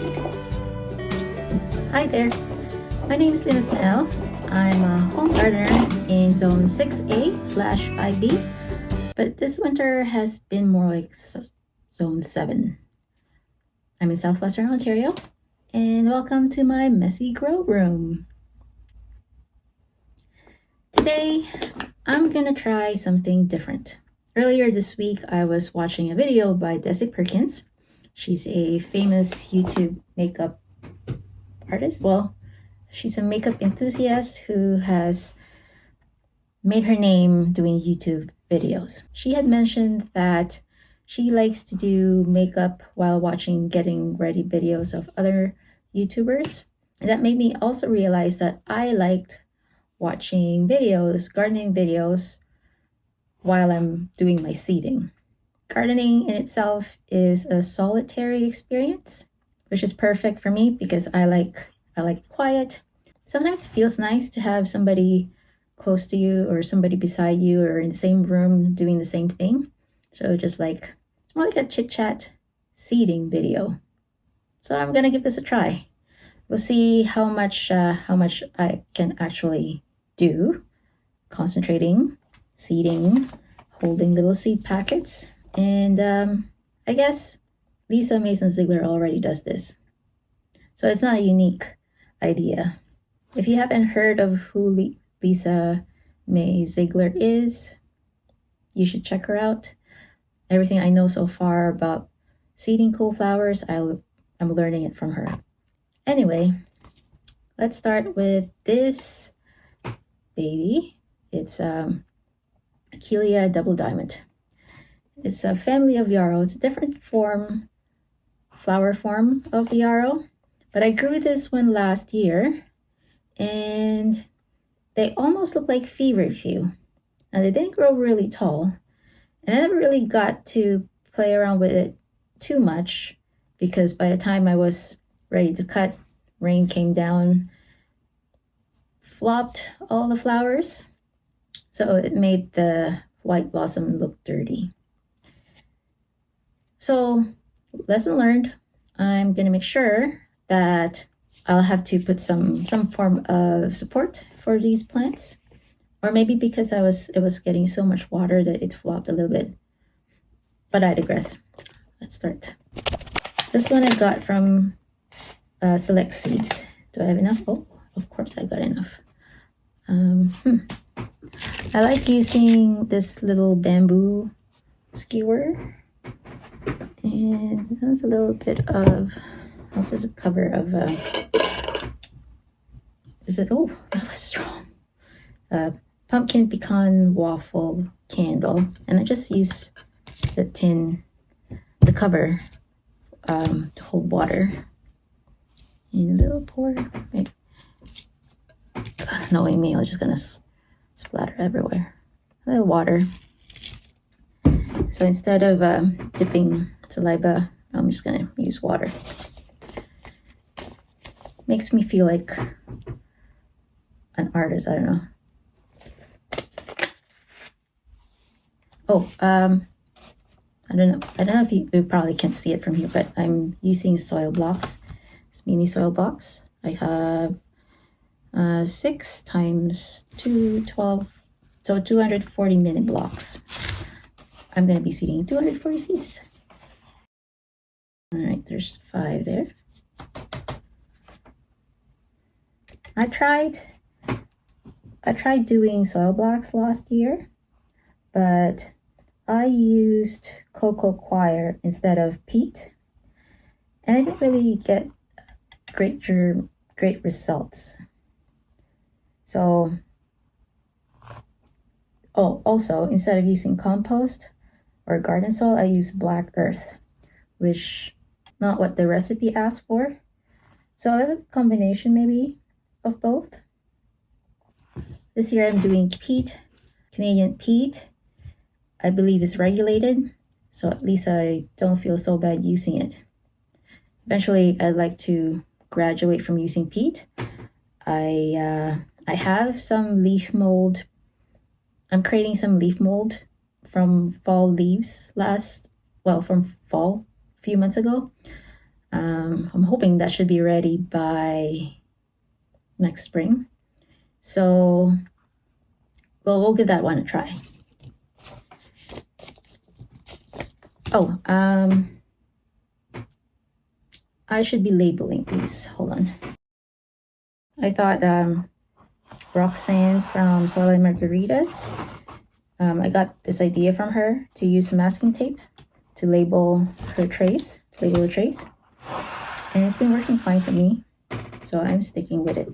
Hi there, my name is Lina Ismael. I'm a home gardener in Zone 6A/5B, but this winter has been more like Zone 7. I'm in Southwestern Ontario, and welcome to my messy grow room. Today, I'm gonna try something different. Earlier this week, I was watching a video by Desi Perkins. She's a famous YouTube makeup artist. Well, she's a makeup enthusiast who has made her name doing YouTube videos. She had mentioned that she likes to do makeup while watching getting ready videos of other YouTubers. And that made me also realize that I liked watching videos, gardening videos, while I'm doing my seeding. Gardening in itself is a solitary experience, which is perfect for me because I like quiet. Sometimes it feels nice to have somebody close to you or somebody beside you or in the same room doing the same thing. So it's more like a chit chat seeding video. So I'm gonna give this a try. We'll see how much I can actually do, concentrating, seeding, holding little seed packets. And I guess Lisa Mason Ziegler already does this. So it's not a unique idea. If you haven't heard of who Lisa May Ziegler is, you should check her out. Everything I know so far about seeding cool flowers, I'm learning it from her. Anyway, let's start with this baby. It's Achillea Double Diamond. It's a family of yarrow. It's a different flower form of the yarrow, but I grew this one last year, and they almost look like feverfew. Now, they didn't grow really tall, and I never really got to play around with it too much because by the time I was ready to cut, rain came down, flopped all the flowers, so it made the white blossom look dirty. So, lesson learned, I'm going to make sure that I'll have to put some form of support for these plants. Or maybe because it was getting so much water that it flopped a little bit. But I digress. Let's start. This one I got from Select Seeds. Do I have enough? Oh, of course I got enough. I like using this little bamboo skewer. And that's a little bit of, this is a cover of, oh, that was strong. Pumpkin pecan waffle candle. And I just use the cover to hold water. And a little pour. Right. Knowing me, I'm just gonna splatter everywhere. A little water. So instead of dipping saliva, I'm just gonna use water. Makes me feel like an artist, I don't know. Oh, I don't know if you probably can't see it from here, but I'm using soil blocks. It's mini soil blocks. I have 6 times 2, 12, so 240 mini blocks. I'm going to be seeding 240 seeds. All right, there's 5 there. I tried doing soil blocks last year, but I used cocoa coir instead of peat, and I didn't really get great results. So, also instead of using compost or garden soil, I use black earth, which not what the recipe asked for. So I have a combination maybe of both. This year I'm doing peat, Canadian peat. I believe is regulated, so at least I don't feel so bad using it. Eventually, I'd like to graduate from using peat. I have some leaf mold. I'm creating some leaf mold from fall leaves from fall a few months ago. I'm hoping that should be ready by next spring. So, well, we'll give that one a try. Oh, I should be labeling these. Hold on. I thought Roxanne from Soil and Margaritas, I got this idea from her to use masking tape to label her trays, and it's been working fine for me, so I'm sticking with it.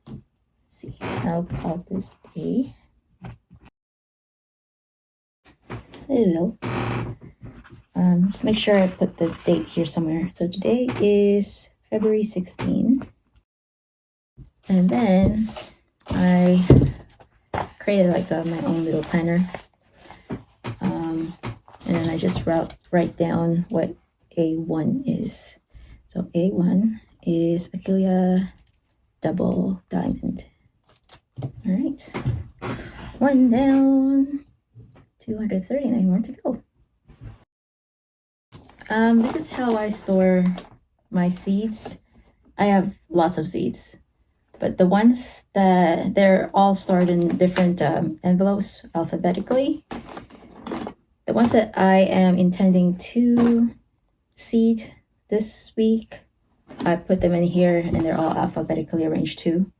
Let's see, I'll call this A. Hello. Just make sure I put the date here somewhere. So today is February 16, and then I created like my own little planner, and then I just write down what A1 is. So A1 is Achillea double diamond. All right, one down, 239 more to go. This is how I store my seeds. I have lots of seeds, but the ones that they're all stored in different envelopes alphabetically. The ones that I am intending to seed this week, I put them in here and they're all alphabetically arranged too,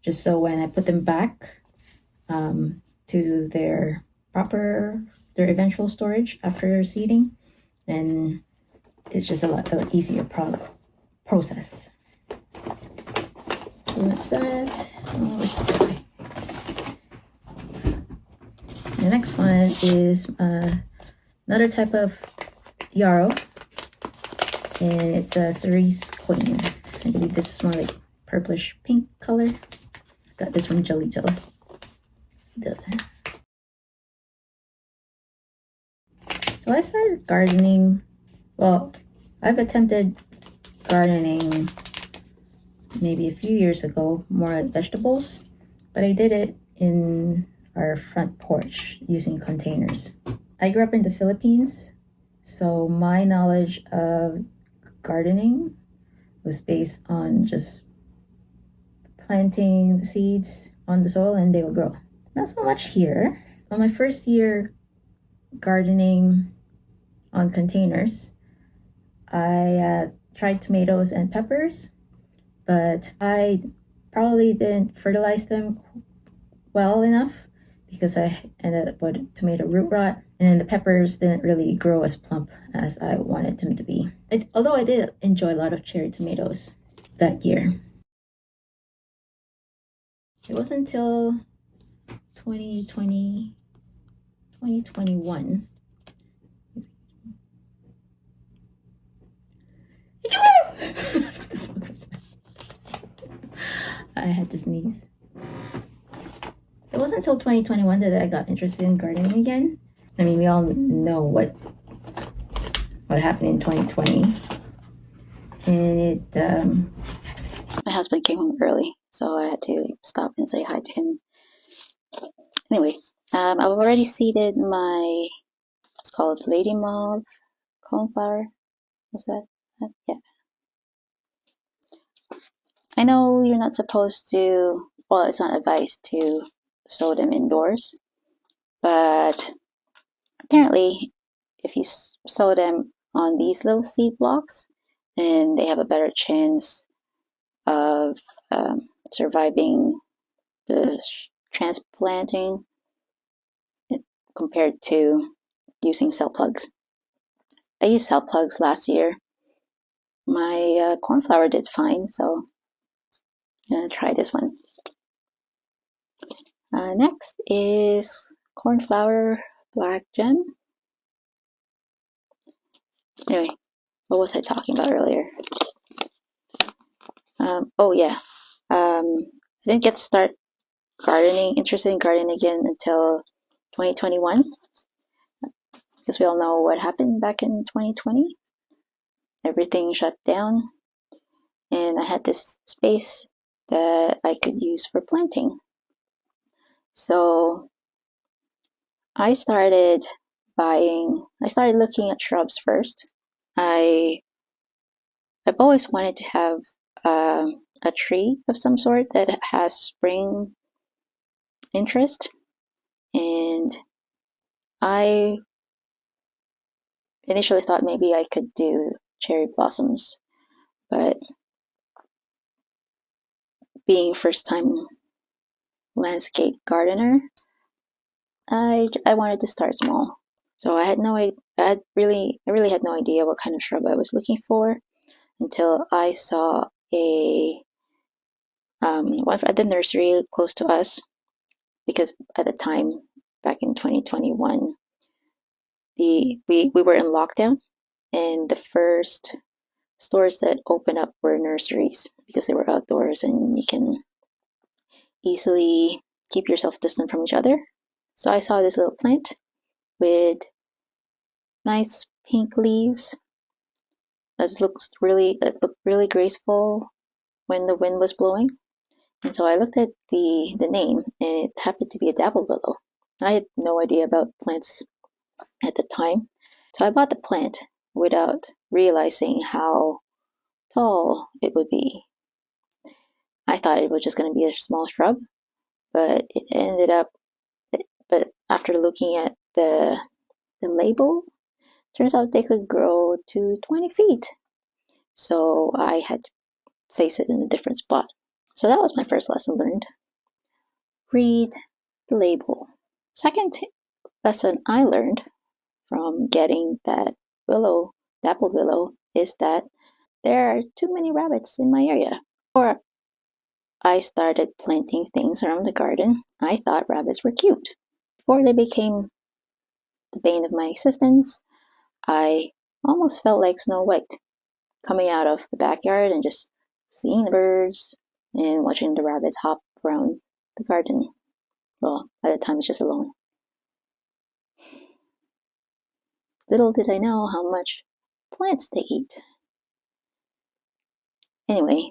just so when I put them back to their eventual storage after seeding, and it's just a lot easier process. So that's that. Oh, where's the guy? The next one is another type of yarrow, and it's a cerise queen. I believe this is more like purplish pink color. Got this from Jolito. So I started gardening. Well, I've attempted gardening maybe a few years ago, more like vegetables, but I did it in our front porch using containers. I grew up in the Philippines, so my knowledge of gardening was based on just planting the seeds on the soil and they will grow. Not so much here. On my first year gardening on containers, I tried tomatoes and peppers, but I probably didn't fertilize them well enough because I ended up with tomato root rot, and the peppers didn't really grow as plump as I wanted them to be. Although I did enjoy a lot of cherry tomatoes that year. It wasn't until 2020, 2021. What the fuck was that? I had to sneeze. It wasn't until 2021 that I got interested in gardening again. I mean, we all know what happened in 2020. And my husband came home early, so I had to stop and say hi to him. Anyway, I've already seeded my, it's called Lady Mauve coneflower. What's that? Yeah. I know you're not supposed to, well, it's not advised to sow them indoors, but apparently if you sow them on these little seed blocks, then they have a better chance of surviving the transplanting compared to using cell plugs. I used cell plugs last year. My cornflower did fine, so I'm gonna try this one. Next is cornflower black gem. Anyway, what was I talking about earlier? Oh yeah, I didn't get to start interested in gardening again until 2021, because we all know what happened back in 2020. Everything shut down, and I had this space that I could use for planting. So I started looking at shrubs first. I I've always wanted to have a tree of some sort that has spring interest, and I initially thought maybe I could do cherry blossoms, but being first time landscape gardener, I wanted to start small. So I really had no idea what kind of shrub I was looking for until I saw a one at the nursery close to us, because at the time, back in 2021, we were in lockdown, and the first stores that opened up were nurseries because they were outdoors and you can easily keep yourself distant from each other. So I saw this little plant with nice pink leaves. It looked really graceful when the wind was blowing. And so I looked at the name, and it happened to be a dappled willow. I had no idea about plants at the time. So I bought the plant without realizing how tall it would be. I thought it was just going to be a small shrub, but it ended up, but after looking at the label, turns out they could grow to 20 feet. So I had to place it in a different spot. So that was my first lesson learned. Read the label. Second lesson I learned from getting that dappled willow, is that there are too many rabbits in my area. Before I started planting things around the garden, I thought rabbits were cute. Before they became the bane of my existence, I almost felt like Snow White, coming out of the backyard and just seeing the birds and watching the rabbits hop around the garden. Well, at the time, it's just alone. Little did I know how much plants they eat. Anyway,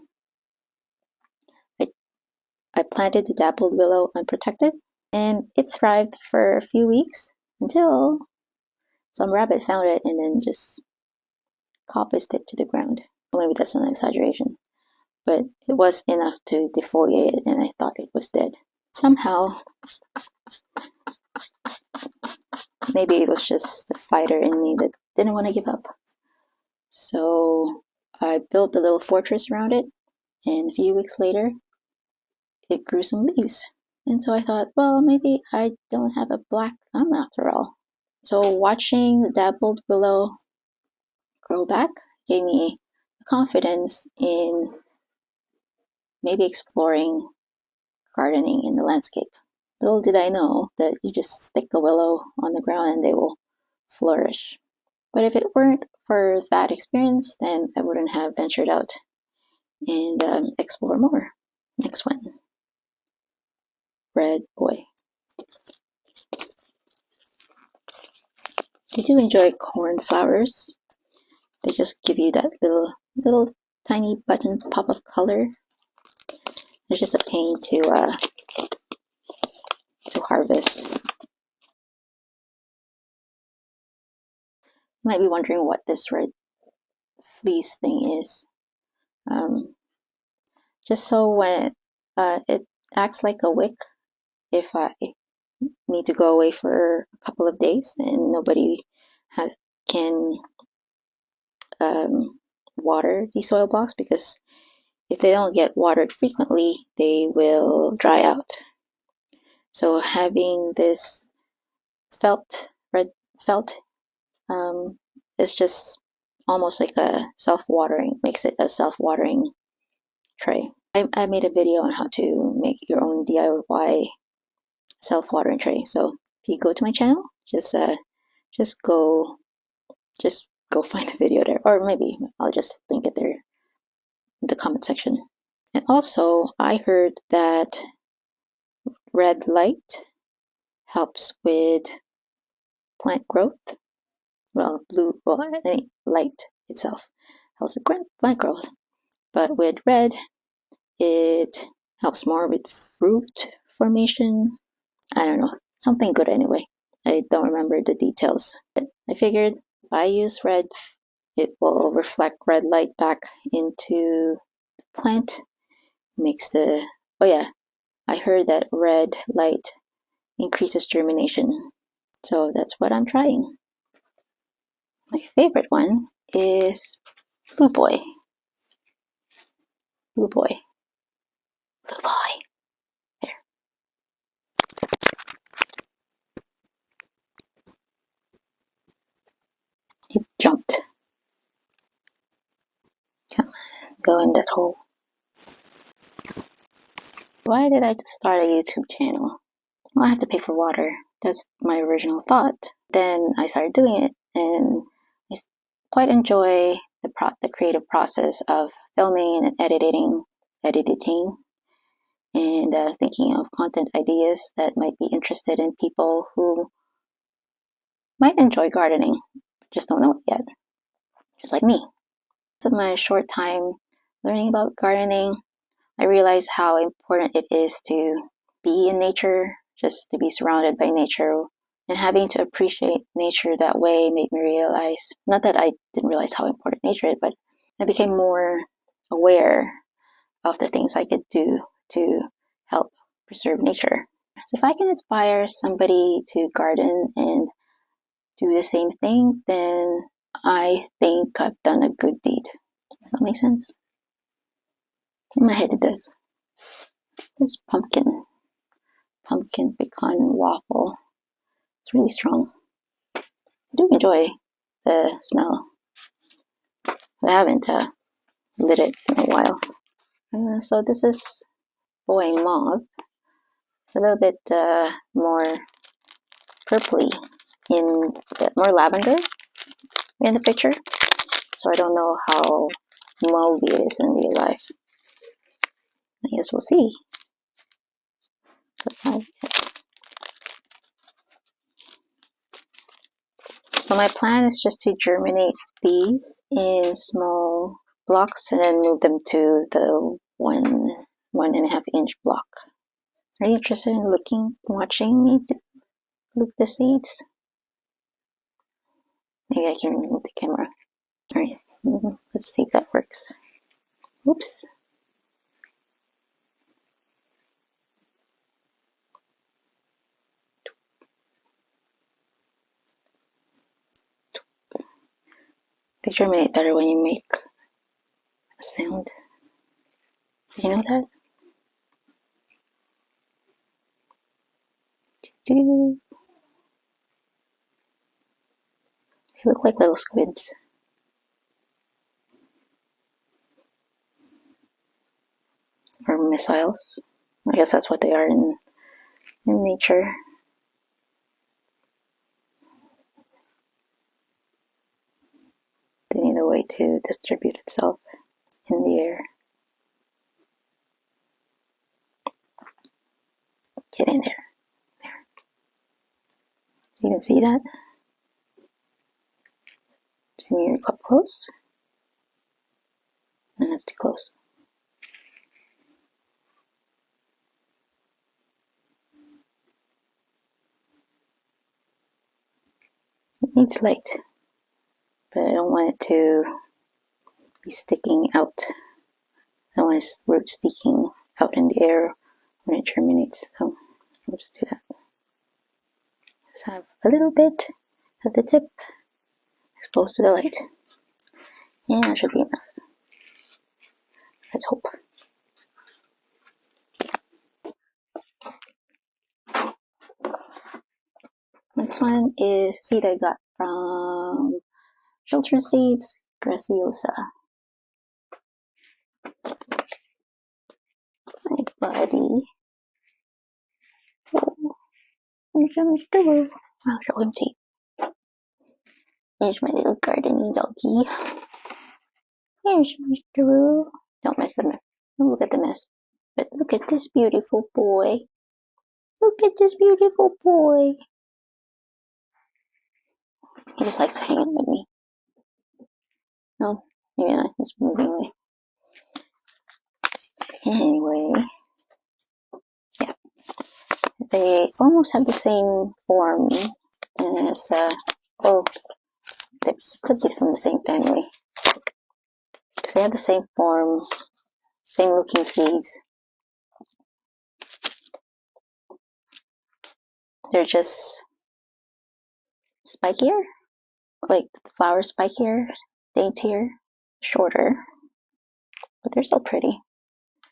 I planted the dappled willow unprotected, and it thrived for a few weeks until some rabbit found it and then just coppiced it to the ground. Well, maybe that's an exaggeration, but it was enough to defoliate it, and I thought it was dead. Somehow, maybe it was just the fighter in me that didn't want to give up. So I built a little fortress around it, and a few weeks later, it grew some leaves. And so I thought, well, maybe I don't have a black thumb after all. So watching the dappled willow grow back gave me confidence in maybe exploring gardening in the landscape. Little did I know that you just stick a willow on the ground and they will flourish. But if it weren't for that experience, then I wouldn't have ventured out and explore more. Next one, Red Boy. I do enjoy cornflowers. They just give you that little tiny button pop of color. They're just a pain to harvest. You might be wondering what this red fleece thing is. Just so when it acts like a wick if I need to go away for a couple of days and nobody can water these soil blocks, because if they don't get watered frequently, they will dry out. So having this red felt, is just almost like makes it a self-watering tray. I made a video on how to make your own DIY self-watering tray. So if you go to my channel, just go find the video there, or maybe I'll just link it there in the comment section. And also, I heard that red light helps with plant growth. Well, any light itself helps with plant growth, but with red, it helps more with fruit formation. I don't know, something good anyway. I don't remember the details, but I figured if I use red it will reflect red light back into the plant. Makes the, oh yeah, I heard that red light increases germination. So that's what I'm trying. My favorite one is Blue Boy. Blue Boy. Blue Boy. There. It jumped. Come on, go in that hole. Why did I just start a YouTube channel? Well, I have to pay for water. That's my original thought. Then I started doing it, and I quite enjoy the creative process of filming and editing, and thinking of content ideas that might be interested in people who might enjoy gardening, just don't know it yet, just like me. So my short time learning about gardening, I realized how important it is to be in nature, just to be surrounded by nature, and having to appreciate nature that way made me realize, not that I didn't realize how important nature is, but I became more aware of the things I could do to help preserve nature. So if I can inspire somebody to garden and do the same thing, then I think I've done a good deed. Does that make sense? In my head it does. This pumpkin pecan waffle. It's really strong. I do enjoy the smell. I haven't lit it in a while. So this is Boy Mauve. It's a little bit more purpley, more lavender in the picture. So I don't know how mauve it is in real life. I guess we'll see. So my plan is just to germinate these in small blocks and then move them to the 1.5 inch block. Are you interested in watching me look the seeds? Maybe I can move the camera. Alright, let's see if that works. Oops. They germinate better when you make a sound. You know that? They look like little squids. Or missiles. I guess that's what they are in nature. They need a way to distribute itself in the air. Get in there. There. You can see that? Bring your cup close. No, that's too close. It needs light, but I don't want it to be sticking out. I don't want its roots sticking out in the air when it germinates, so we'll just do that. Just have a little bit of the tip exposed to the light, and that should be enough. Let's hope. Next one is a seed I got from Sow Seeds Graciosa. My buddy. Oh, here's Mr. Woo. I'll show him to you. Here's my little gardening doggy. Here's Mr. Woo. Don't mess the mess. Don't look at the mess. But look at this beautiful boy. Look at this beautiful boy. He just likes hanging with me. No, maybe not. He's moving away. Anyway, yeah. They almost have the same form as, They could be from the same family. Because they have the same form, same looking seeds. They're just spikier, like the flowers spikier, daintier, shorter, but they're still pretty. I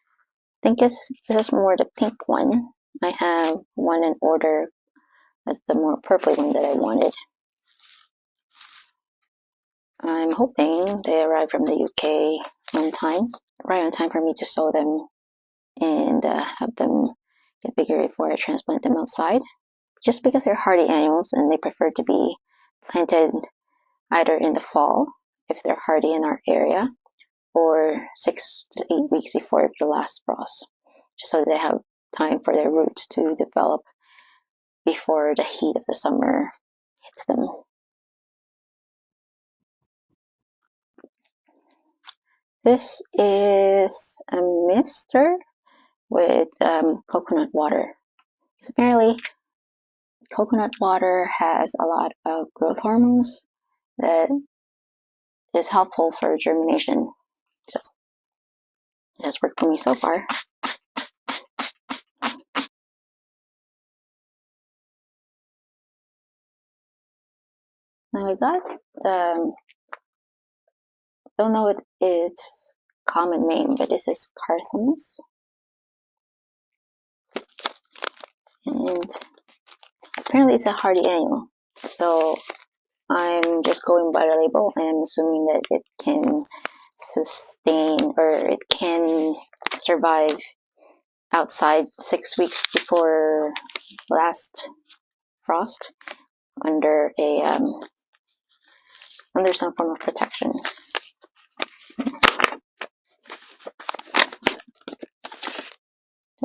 think this is more the pink one. I have one in order. That's the more purpley one that I wanted. I'm hoping they arrive from the UK right on time for me to sow them and have them get bigger before I transplant them outside. Just because they're hardy animals and they prefer to be planted either in the fall, if they're hardy in our area, or 6 to 8 weeks before the last frost, just so they have time for their roots to develop before the heat of the summer hits them. This is a mister with coconut water. Because apparently coconut water has a lot of growth hormones that is helpful for germination. So it has worked for me so far. Now I got don't know what its common name, but this is Carthamus. And apparently it's a hardy animal. So I'm just going by the label and I'm assuming that it can sustain or it can survive outside 6 weeks before last frost under some form of protection.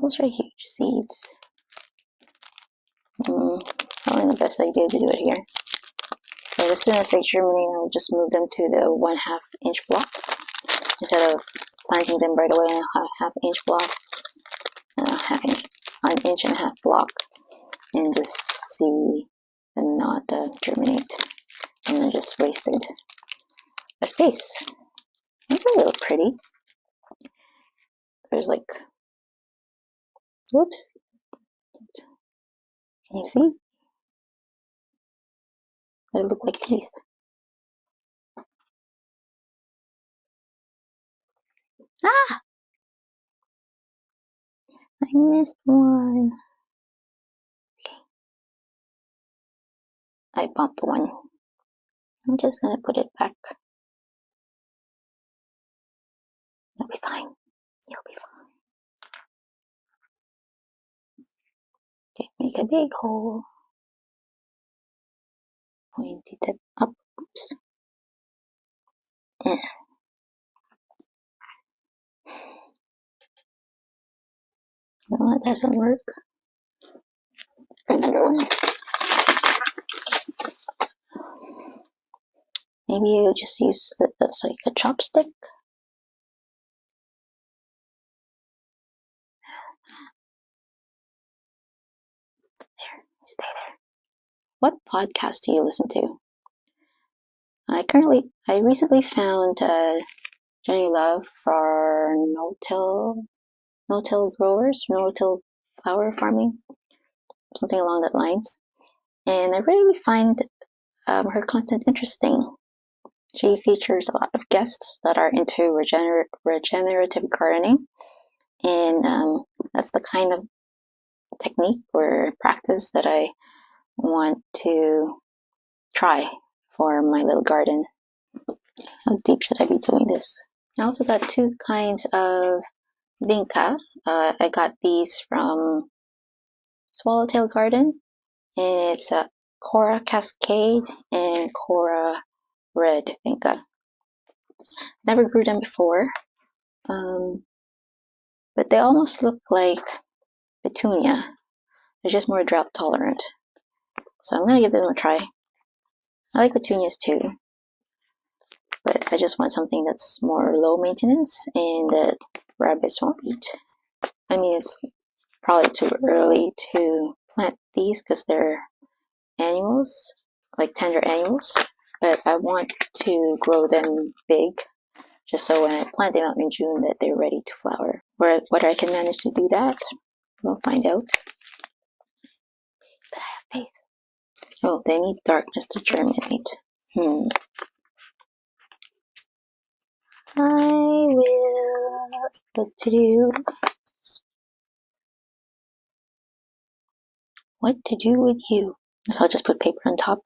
Those are huge seeds. Probably the best idea to do it here. But as soon as they germinate, I'll just move them to the 1/2 inch block instead of planting them right away in a 1/2 inch block, an inch and a half block, and just see them not germinate and then just wasted a space. These are a little pretty. There's like, whoops. Can you see? They look like teeth. Ah! I missed one. Okay. I bumped one. I'm just gonna put it back. You'll be fine. You'll be fine. Okay, make a big hole. Pointy tip up. Oops. Yeah. Well, that doesn't work. Another one. Maybe you just use that's like a chopstick. There, stay there. What podcast do you listen to? I recently found Jenny Love for no-till growers, no-till flower farming, something along that lines. And I really find her content interesting. She features a lot of guests that are into regenerative gardening, and that's the kind of technique or practice that I want to try for my little garden. How deep should I be doing this? I also got 2 kinds of vinca. I got these from Swallowtail Garden, and it's a Cora Cascade and Cora Red vinca. Never grew them before, but they almost look like petunia. They're just more drought tolerant. So I'm gonna give them a try. I like petunias too, but I just want something that's more low maintenance and that rabbits won't eat. I mean, it's probably too early to plant these because they're animals, like tender animals, but I want to grow them big, just so when I plant them out in June that they're ready to flower. Whether I can manage to do that, we'll find out. But I have faith. Oh, they need darkness to germinate. I will. What to do? What to do with you? So I'll just put paper on top.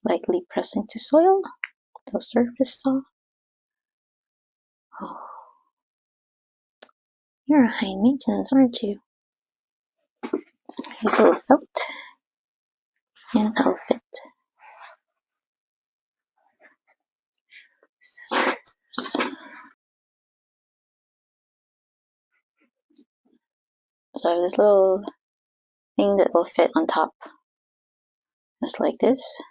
Lightly press into soil. So surface soft. Oh, you're a high maintenance, aren't you? Nice little felt. And that'll fit. Scissors. So I have this little thing that will fit on top. Just like this.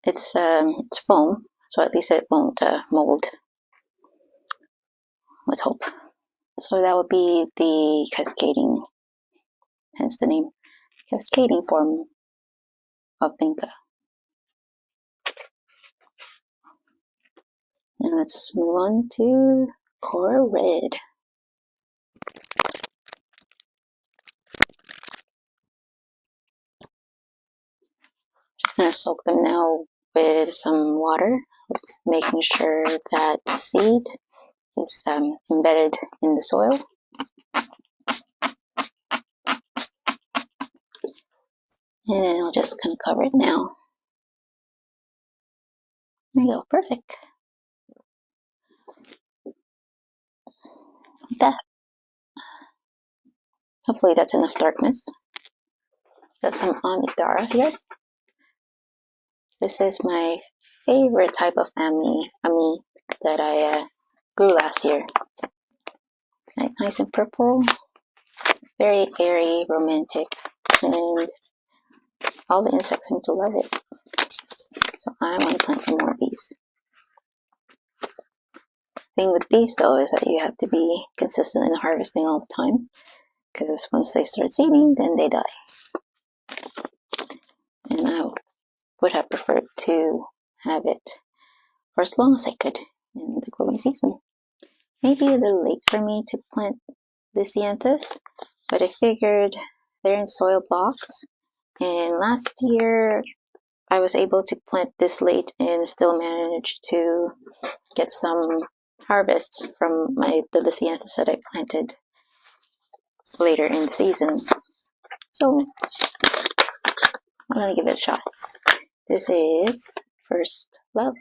It's foam, so at least it won't mold. Let's hope. So that will be the cascading, hence the name, cascading form of vinca. And let's move on to Coral Red. Just going to soak them now with some water, making sure that the seed is embedded in the soil. And I'll just kind of cover it now. There you go, perfect. Like that. Hopefully that's enough darkness. Got some Amygdala here. This is my favorite type of Ami that I grew last year. Right, nice and purple, very airy, romantic, and all the insects seem to love it. So I want to plant some more of these. Thing with these though is that you have to be consistent in harvesting all the time, because once they start seeding, then they die. And I would have preferred to have it for as long as I could in the growing season. Maybe a little late for me to plant Lysianthus, but I figured they're in soil blocks, and last year I was able to plant this late and still managed to get some harvests from the Lysianthus that I planted later in the season. So I'm gonna give it a shot. This is First Love.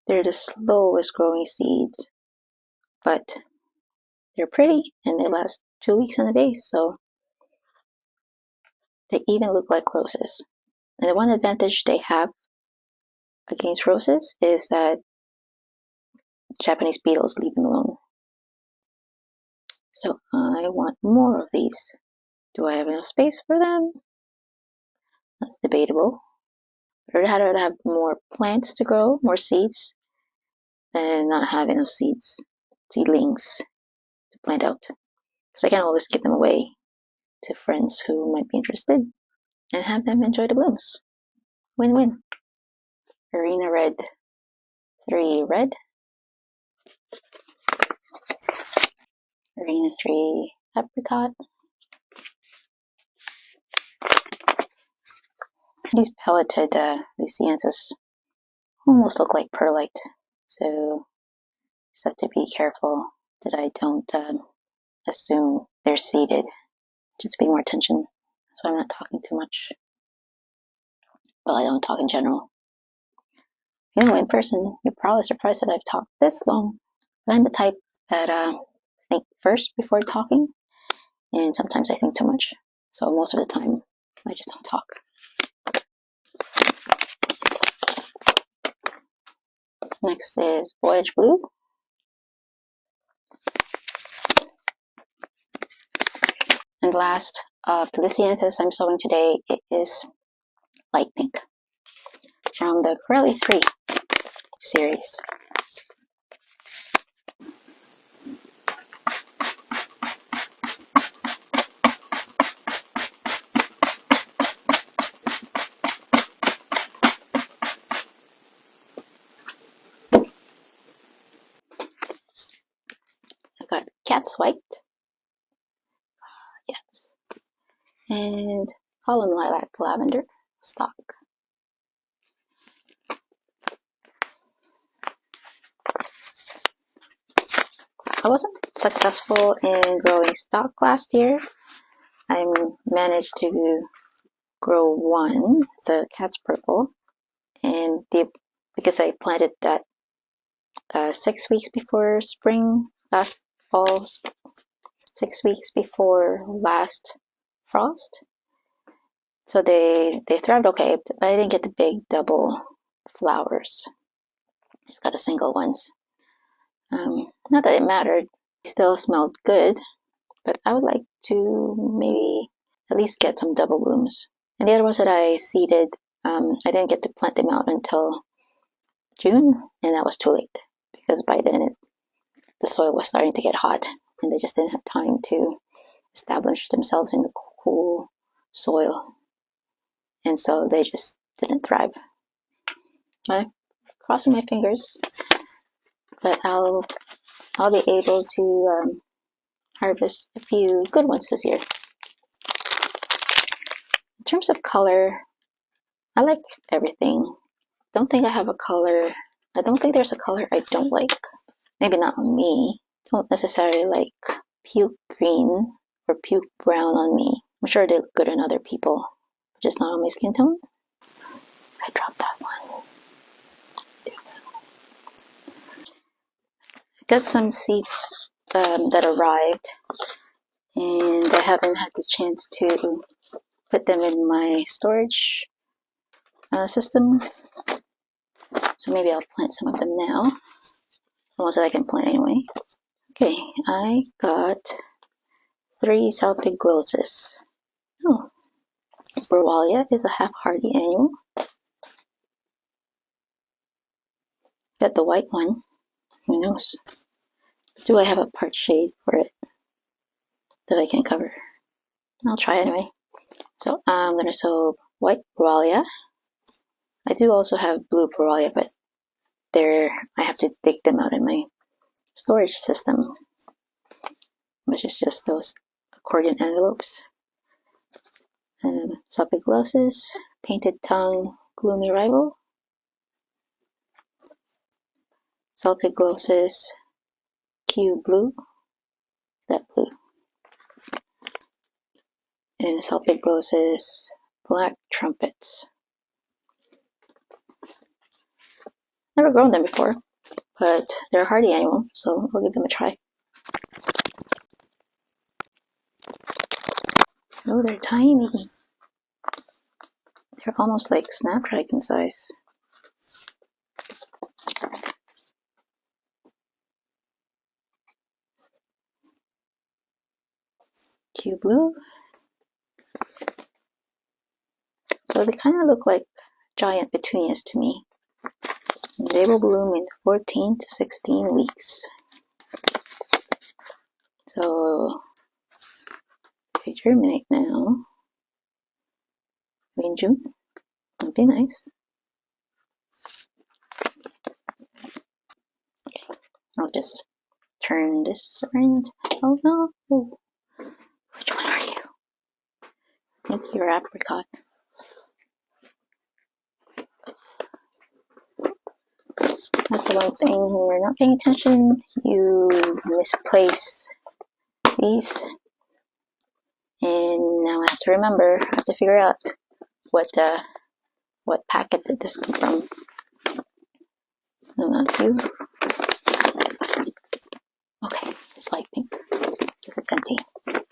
They're the slowest growing seeds, but they're pretty and they last 2 weeks in the vase, so they even look like roses. And the one advantage they have against roses is that Japanese beetles leave them alone. So I want more of these. Do I have enough space for them? That's debatable. I'd rather have more plants to grow, more seeds, than not have enough seedlings to plant out. Because I can always give them away to friends who might be interested and have them enjoy the blooms. Win-win. Arena Red 3 red. Arena 3 apricot. These pelleted Lysianthus almost look like perlite, so just have to be careful that I don't assume they're seeded. Just pay more attention. That's why I'm not talking too much. Well, I don't talk in general. You know, in person, you're probably surprised that I've talked this long. But I'm the type that think first before talking, and sometimes I think too much. So most of the time, I just don't talk. Next is Voyage Blue. And last of the Lysianthus I'm sowing today, it is light pink from the Corelli 3 series. That's white. Yes. And column lilac lavender stock. I wasn't successful in growing stock last year. I managed to grow one, the cat's purple, and because I planted that 6 weeks before spring, last fall, 6 weeks before last frost. So they thrived okay, but I didn't get the big double flowers. Just got a single ones. Not that it mattered. They still smelled good, but I would like to maybe at least get some double blooms. And the other ones that I seeded, I didn't get to plant them out until June, and that was too late because by then the soil was starting to get hot, and they just didn't have time to establish themselves in the cool soil, and so they just didn't thrive. I'm crossing my fingers that I'll be able to harvest a few good ones this year. In terms of color, I like everything. Don't think I have a color. I don't think there's a color I don't like. Maybe not on me. Don't necessarily like puke green or puke brown on me. I'm sure they look good on other people, just not on my skin tone. I dropped that one. Got some seeds that arrived, and I haven't had the chance to put them in my storage system. So maybe I'll plant some of them now. The ones that I can plant anyway. Okay, I got 3 Salpiglossis. Oh, Borwalia is a half-hardy annual. Got the white one. Who knows? Do I have a part shade for it that I can cover? I'll try anyway. So I'm gonna sow white Borwalia. I do also have blue Borwalia, but I have to dig them out in my storage system, which is just those accordion envelopes. Salpiglossis, painted tongue, gloomy rival. Salpiglossis, Q blue, that blue. And Salpiglossis, black trumpets. Never grown them before, but they're a hardy annual, so I'll give them a try. Oh, they're tiny. They're almost like snapdragon size. Q blue. So they kind of look like giant petunias to me. And they will bloom in 14 to 16 weeks. So they germinate now. In June. That'd be nice. Okay, I'll just turn this around. Oh no! Which one are you? I think you're apricot. That's the one thing when you're not paying attention, you misplace these. And now I have to remember, I have to figure out what packet did this come from. No, not you. Okay, it's light pink because it's empty. And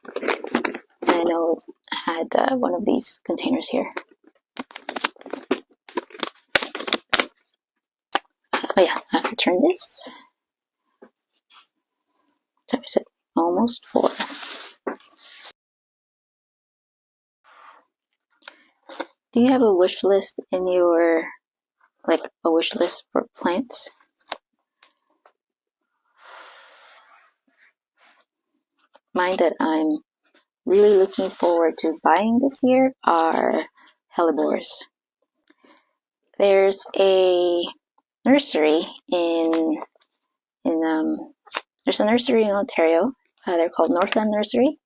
I know I had one of these containers here. Oh yeah, I have to turn this. What is it? Almost 4. Do you have a wish list in your, like a wish list for plants? Mine that I'm really looking forward to buying this year are hellebores. There's a nursery there's a nursery in Ontario. They're called Northland Nursery,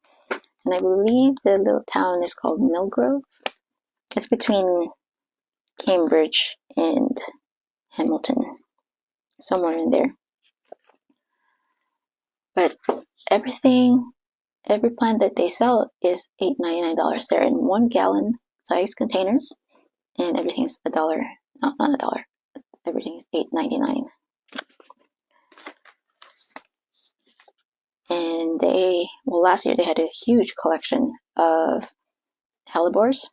and I believe the little town is called Millgrove. It's between Cambridge and Hamilton, somewhere in there. But every plant that they sell is $8.99. They're in 1 gallon size containers, and everything is $1. Not $1. Everything is $8.99. And last year they had a huge collection of hellebores,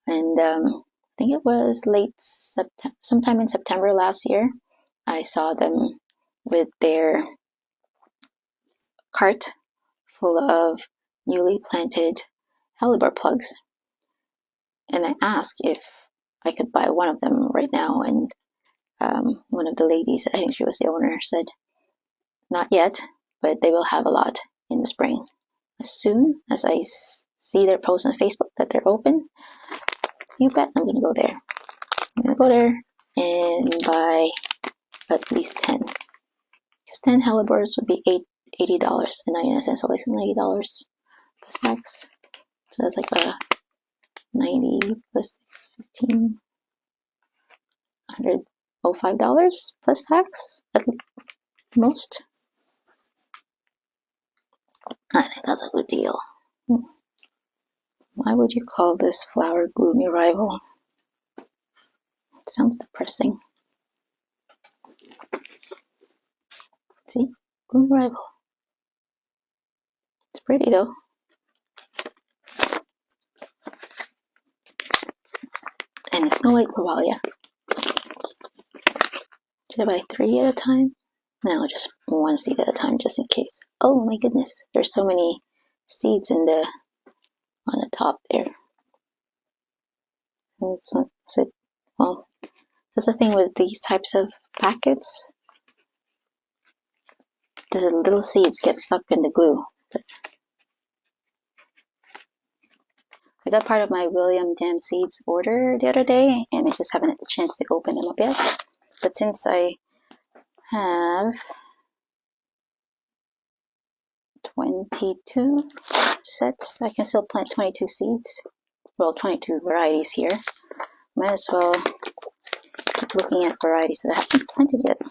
and I think it was late September, sometime in September last year, I saw them with their cart full of newly planted hellebore plugs, and I asked if I could buy one of them right now, and one of the ladies, I think she was the owner, said not yet, but they will have a lot in the spring. As soon as I see their post on Facebook that they're open, you bet I'm gonna go there. I'm gonna go there and buy at least 10. Because 10 hellebores would be $80.99, so like $90 plus tax. So that's like a 90 plus 15, $105 plus tax at most. I think that's a good deal. Why would you call this flower gloomy rival? It sounds depressing. See? Gloomy rival. It's pretty though. And Snow White Gravalia. Should I buy 3 at a time? No, just 1 seed at a time, just in case. Oh my goodness, there's so many seeds on the top there. Well, that's the thing with these types of packets. The little seeds get stuck in the glue. But I got part of my William Dam seeds order the other day, and I just haven't had the chance to open them up yet. But since I have 22 sets, I can still plant 22 seeds. Well, 22 varieties here. Might as well keep looking at varieties that I haven't planted yet.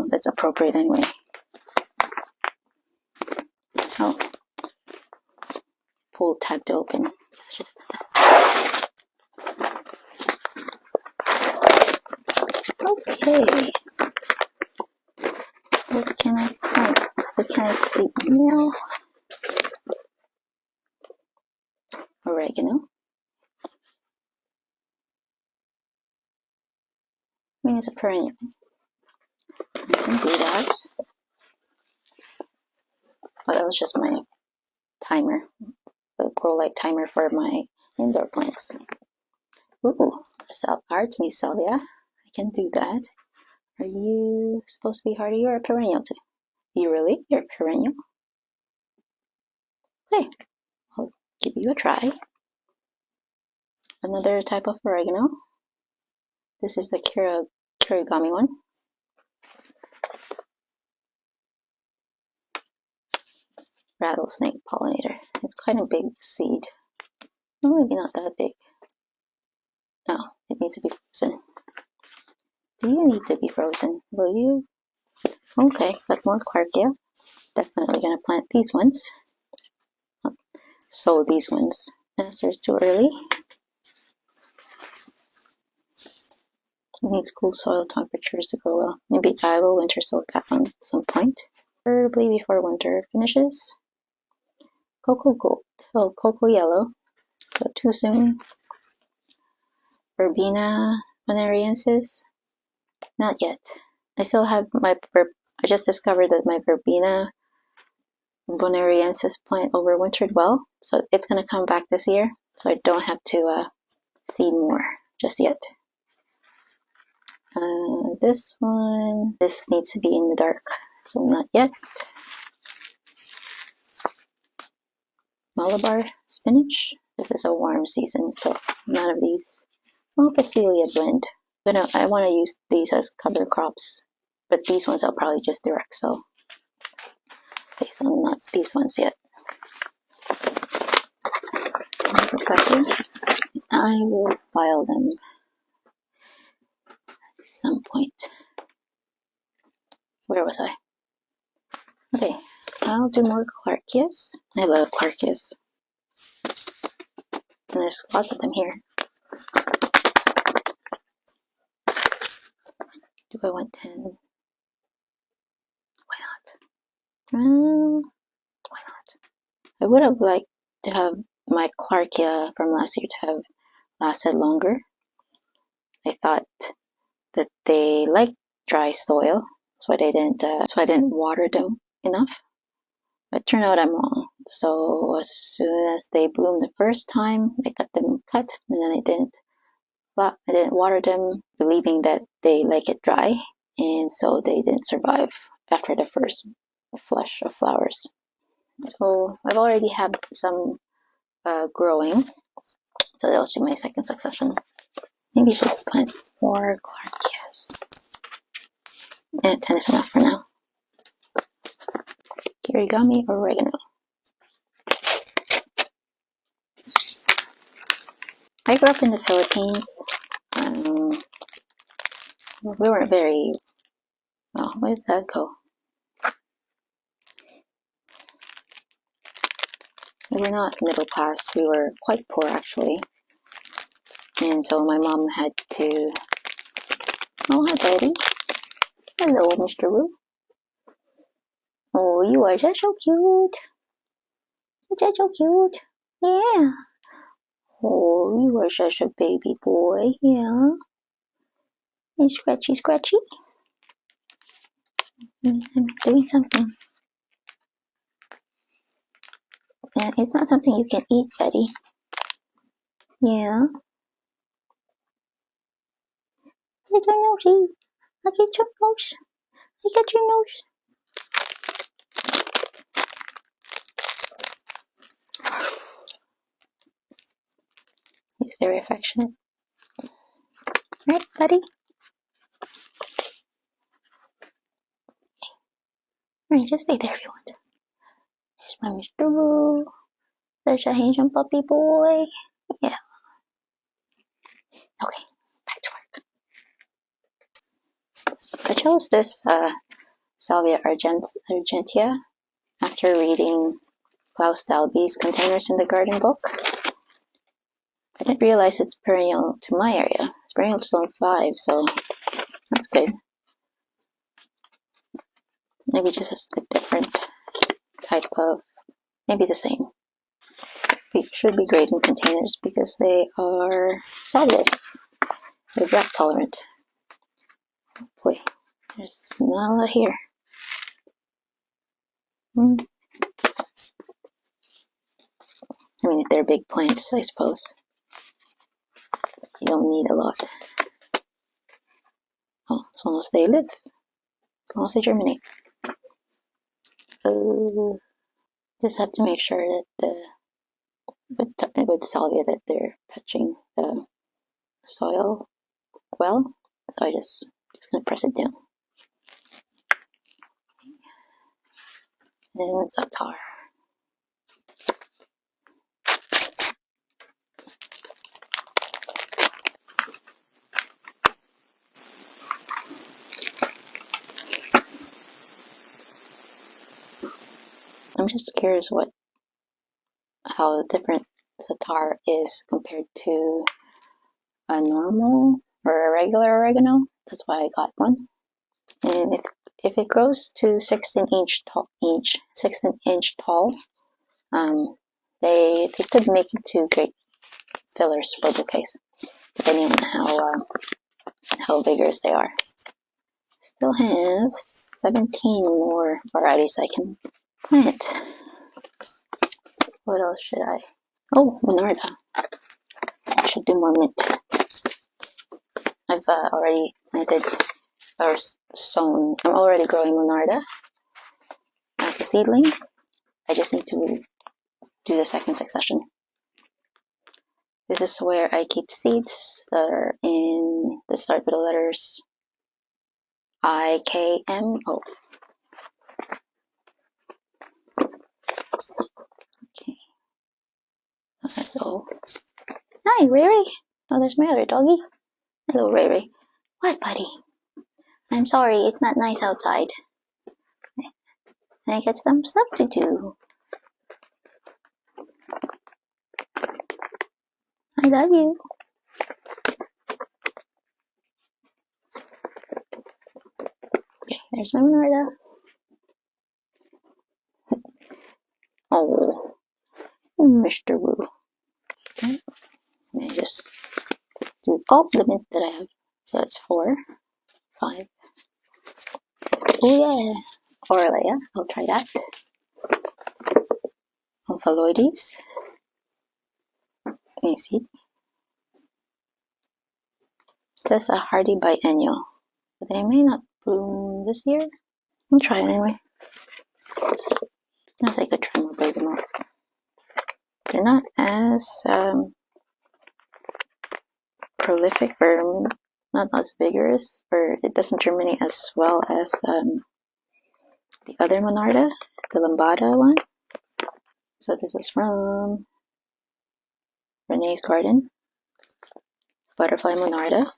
That's appropriate anyway. Oh, pull tab to open. Okay. What can I plant? What can I see now? Oregano. I mean, it's a perennial. I can do that. Oh, that was just my timer. The grow light timer for my indoor plants. Ooh, Artemis salvia. I can do that. Are you supposed to be hardy or a perennial too? You really? You're a perennial? Okay, I'll give you a try. Another type of oregano. This is the kirigami one. Rattlesnake pollinator. It's quite a big seed. Well, maybe not that big. No, it needs to be frozen. Do you need to be frozen? Will you? Okay, got more Quarkia. Definitely gonna plant these ones. Sow these ones. Nesters too early. It needs cool soil temperatures to grow well. Maybe I will winter soak that one at some point. Preferably before winter finishes. Cocoa gold. Oh, cocoa yellow. So too soon. Verbena bonariensis. Not yet. I still have I just discovered that my Verbena bonariensis plant overwintered well, so it's going to come back this year, so I don't have to seed more just yet. This needs to be in the dark, so not yet. Malabar spinach. This is a warm season, so none of these. Well, Basilia blend. But I want to use these as cover crops but these ones I'll probably just direct sow. Okay, so not these ones yet. I will file them at some point. Where was I? Okay, I'll do more Clarkias. I love Clarkias. And there's lots of them here. Do I want 10? Why not? Why not? I would have liked to have my Clarkia from last year to have lasted longer. I thought that they like dry soil, so I didn't water them enough. But it turned out I'm wrong. So as soon as they bloomed the first time, I got them cut, and then I didn't water them, believing that they like it dry, and so they didn't survive after the first flush of flowers. So I've already had some growing, so that will be my second succession. Maybe I should plant more Clarkias. And 10 is enough for now. Origami oregano. I grew up in the Philippines. We weren't very, well, where did that go? We were not middle class. We were quite poor, actually. And so my mom had to... Oh, hi, buddy. Hello, Mr. Wu. Oh, you are just so cute. You're just so cute. Yeah. Oh, you are such a baby boy. Yeah. And scratchy, scratchy. I'm doing something. And it's not something you can eat, buddy. Yeah. Get your nosy. I get your nose. I get your nose. He's very affectionate. Right, buddy? Right, just stay there if you want. Here's my Mr. Wu. There's a handsome puppy boy. Yeah. Okay, back to work. I chose this Salvia argentea after reading Klaus Dalby's Containers in the Garden book. I didn't realize it's perennial to my area. It's perennial to zone 5, so that's good. Maybe just a different type of, maybe the same. It should be great in containers because they are salvias. They're drought tolerant. Boy, there's not a lot here. I mean, if they're big plants, I suppose. You don't need a lot. Oh, as long as they live. As long as they germinate. Just have to make sure that with salvia that they're touching the soil well. So I just gonna press it down. And then Satar. I'm just curious how different Satar is compared to a normal or a regular oregano. That's why I got one. And if it grows to 16-inch tall, they could make it to great fillers for bouquets, depending on how vigorous they are. Still have 17 more varieties I can plant. What else should I? Oh, Monarda. I should do more mint. I've already planted or sown. I'm already growing Monarda as a seedling. I just need to do the second succession. This is where I keep seeds that start with the letters IKMO. Okay. That's all. Hi, Riri. Oh, there's my other doggy. Hello, Riri. What, buddy? I'm sorry, it's not nice outside. I got some stuff to do. I love you. Okay, there's my Minerva. Oh, Mr. Woo. Okay, let me just do all the mint that I have. So it's 4, 5. Oh yeah. Orlea, I'll try that. Omphaloides. Let me see. That's a hardy biennial. But they may not bloom this year. I'll try it anyway. Unless I could try more bergamot. They're not as prolific or not as vigorous, or it doesn't germinate as well as the other Monarda, the Lambada one. So this is from Renee's Garden, Butterfly Monarda.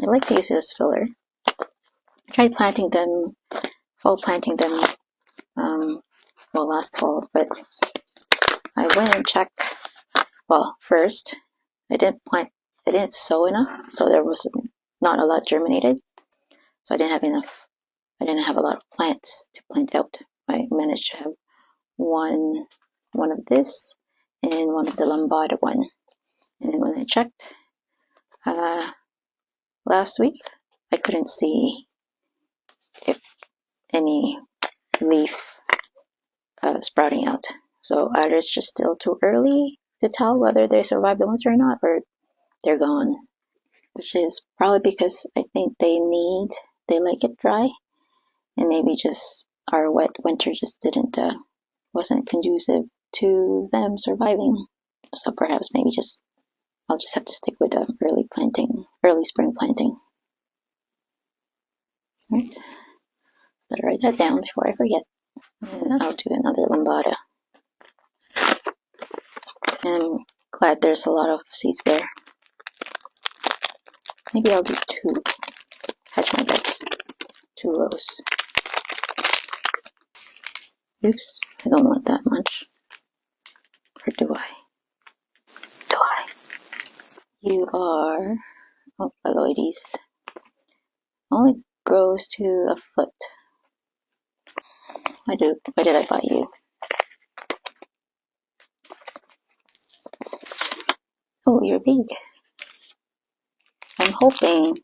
I like to use it as filler. I tried planting them, fall planting them, last fall, but I went and checked. Well, first, I didn't sow enough, so there was not a lot germinated. So I didn't have a lot of plants to plant out. I managed to have one of this and one of the Lambada one. And then when I checked last week, I couldn't see if any leaf sprouting out. So either it's just still too early to tell whether they survived the winter or not, or they're gone. Which is probably because I think they like it dry, and maybe just our wet winter just wasn't conducive to them surviving. So perhaps maybe I'll just have to stick with early spring planting. Right? Better write that down before I forget. And I'll do another Lambada. And I'm glad there's a lot of seeds there. Maybe I'll do 2. Hatch my bets. 2 rows. Oops, I don't want that much. Or do I? You are Omphaloides. Only grows to a foot. Why did I buy you? Oh, you're big. I'm hoping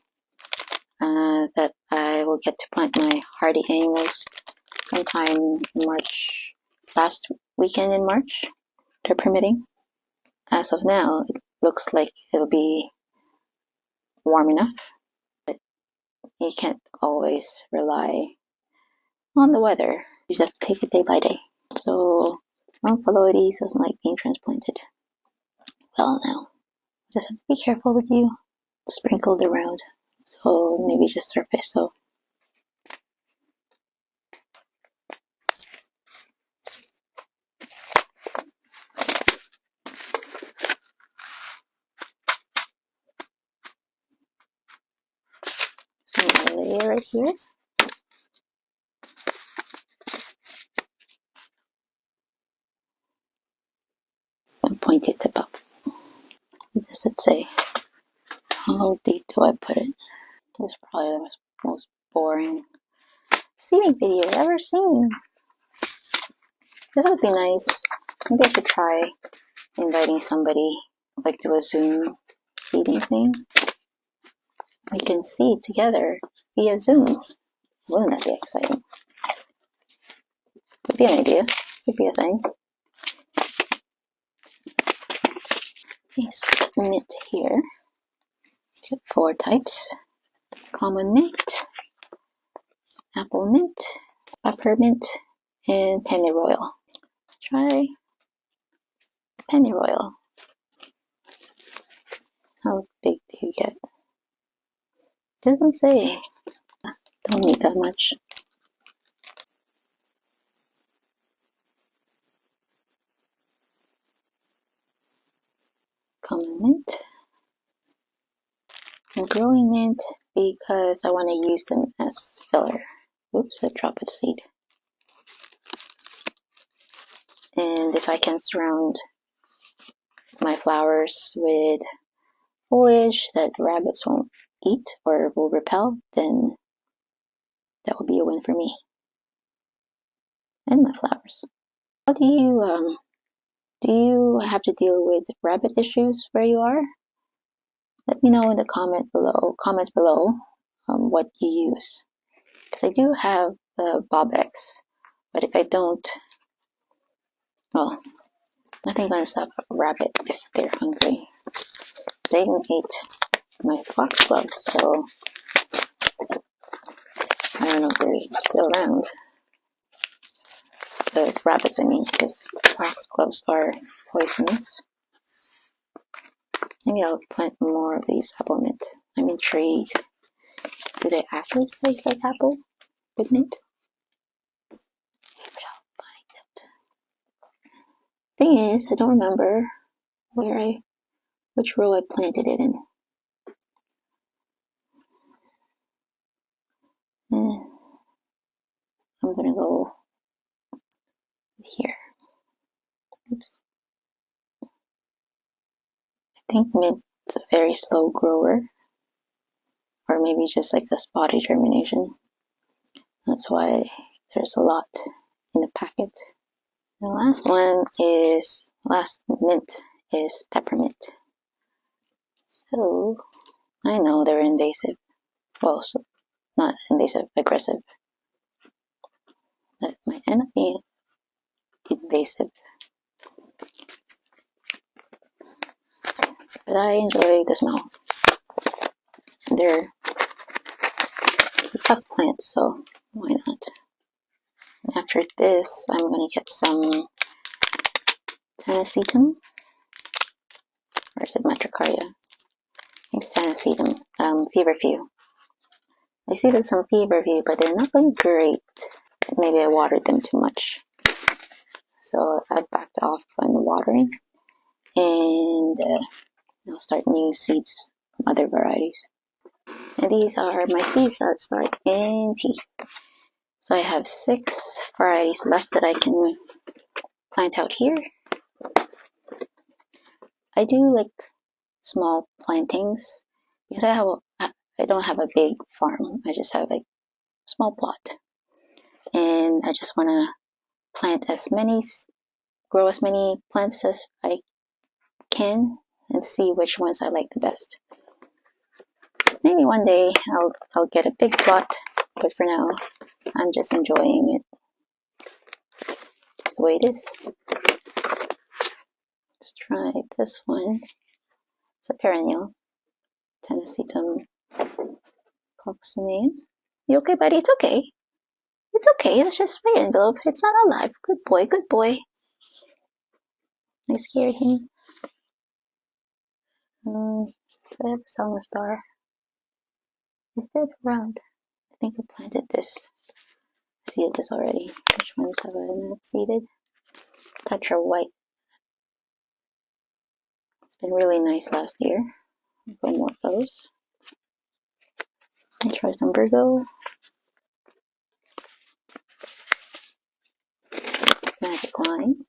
that I will get to plant my hardy annuals sometime in March, last weekend in March, they're permitting. As of now, it looks like it'll be warm enough, but you can't always rely on the weather. You just have to take it day by day. So, Omphaloides doesn't like being transplanted. Well, now, just have to be careful with you. Sprinkled around, so maybe just surface. So some layer right here. And point it above. What does it say? How deep do I put it? This is probably the most boring seeding video I've ever seen. This would be nice. Maybe I should try inviting somebody, like do a Zoom seeding thing. We can seed together via Zoom. Wouldn't that be exciting? Could be an idea. Could be a thing. Okay, mint here. Got 4 types. Common mint, apple mint, peppermint, and pennyroyal. Try pennyroyal. How big do you get? Doesn't say. Don't need that much. Common mint. And growing mint because I want to use them as filler. Oops, I dropped a seed. And if I can surround my flowers with foliage that rabbits won't eat or will repel, then that will be a win for me and my flowers. How do you have to deal with rabbit issues where you are? Let me know in the comments below what you use. Because I do have the Bob X, but if I don't, well, nothing gonna stop a rabbit if they're hungry. They even ate my foxgloves, so I don't know if they're still around. The rabbits, I mean, because foxgloves are poisonous. Maybe I'll plant more of these apple mint. I'm intrigued. Do they actually taste like apple with mint? Maybe I'll find it. Thing is, I don't remember which row I planted it in. I'm gonna go here. Oops. I think mint's a very slow grower, or maybe just like a spotty germination. That's why there's a lot in the packet. The last mint is peppermint. So I know they're invasive. Well, so not invasive, aggressive. That might end up being invasive. But I enjoy the smell. They're tough plants, so why not? After this, I'm gonna get some Tennesseetum, or is it Metricaria? I think it's Tennesseetum, feverfew. I see that some feverfew, but they're not going great. Maybe I watered them too much. So I backed off on the watering, and I'll start new seeds from other varieties. And these are my seeds that start in tea. So I have 6 varieties left that I can plant out here. I do like small plantings because I don't have a big farm. I just have like a small plot, and I just want to grow as many plants as I can, and see which ones I like the best. Maybe one day I'll get a big plot, but for now I'm just enjoying it. Just the way it is. Let's try this one. It's a perennial, Tennesseetum coccinea. You okay, buddy? It's okay. It's okay. It's just my envelope. It's not alive. Good boy. Good boy. I scared him. I have a Selma star. Is that around? I think I planted this. I seeded this already. Which ones have I not seeded? Tetra white. It's been really nice last year. I'll put more of those. And try some Virgo. Magic line.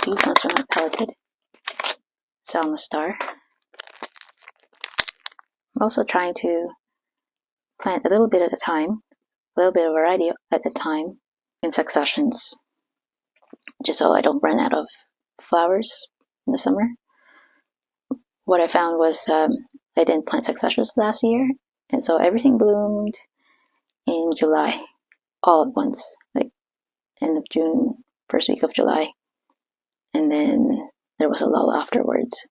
These ones are not pelleted. Selma star. I'm also trying to plant a little bit at a time, a little bit of variety at a time in successions, just so I don't run out of flowers in the summer. What I found was I didn't plant successions last year, and so everything bloomed in July, all at once, like end of June, first week of July, and then there was a lull afterwards.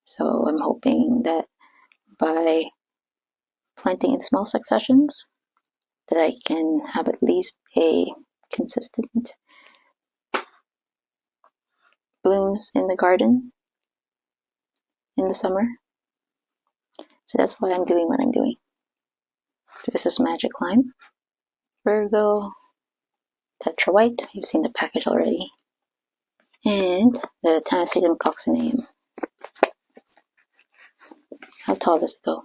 So I'm hoping that by planting in small successions, that I can have at least a consistent blooms in the garden in the summer. So that's why I'm doing what I'm doing. This is Magic Lime, Virgo, Tetra White. You've seen the package already. And the Tanacetum coccineum. How tall does it go?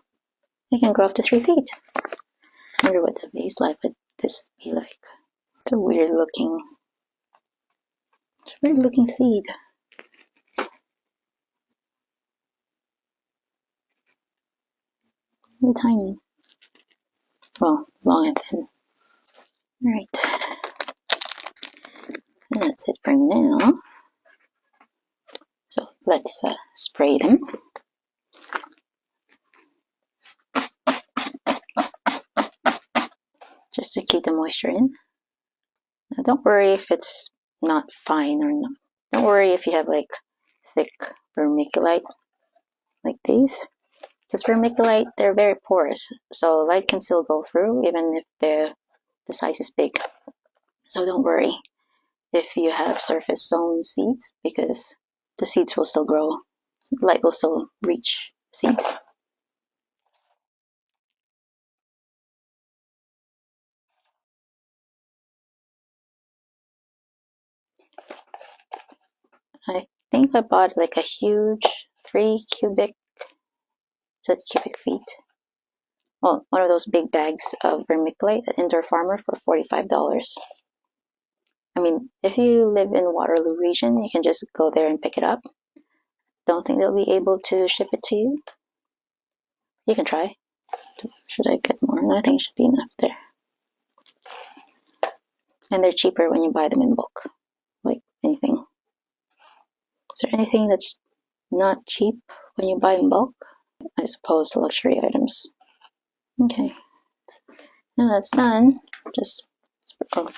It can grow up to 3 feet. I wonder what the vase life would this be like. It's a weird looking seed. Really tiny. Well, long and thin. Alright. And that's it for now. So let's spray them. Just to keep the moisture in. Now don't worry if it's not fine or not. Don't worry if you have like thick vermiculite like these. Because vermiculite, they're very porous, so light can still go through even if the size is big. So don't worry if you have surface sown seeds, because the seeds will still grow. Light will still reach seeds. I think I bought like a huge 3 cubic feet. Well, one of those big bags of vermiculite at Indoor Farmer for $45. I mean, if you live in Waterloo region, you can just go there and pick it up. Don't think they'll be able to ship it to you. You can try. Should I get more? No, I think it should be enough there. And they're cheaper when you buy them in bulk. Like anything. Is there anything that's not cheap when you buy in bulk? I suppose luxury items. Okay. Now that's done. Just sprinkle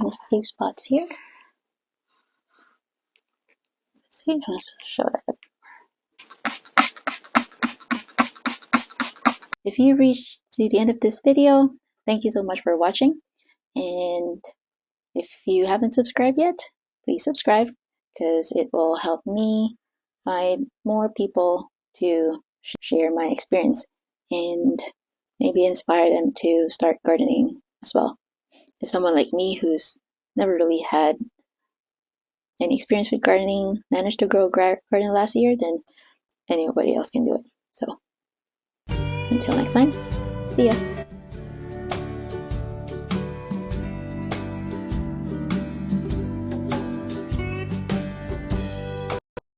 these leaf spots here. Let's see, let's show that. If you reached to the end of this video, thank you so much for watching. And if you haven't subscribed yet, please subscribe, because it will help me find more people to share my experience and maybe inspire them to start gardening as well. If someone like me who's never really had any experience with gardening managed to grow a garden last year, then anybody else can do it. So until next time, see ya.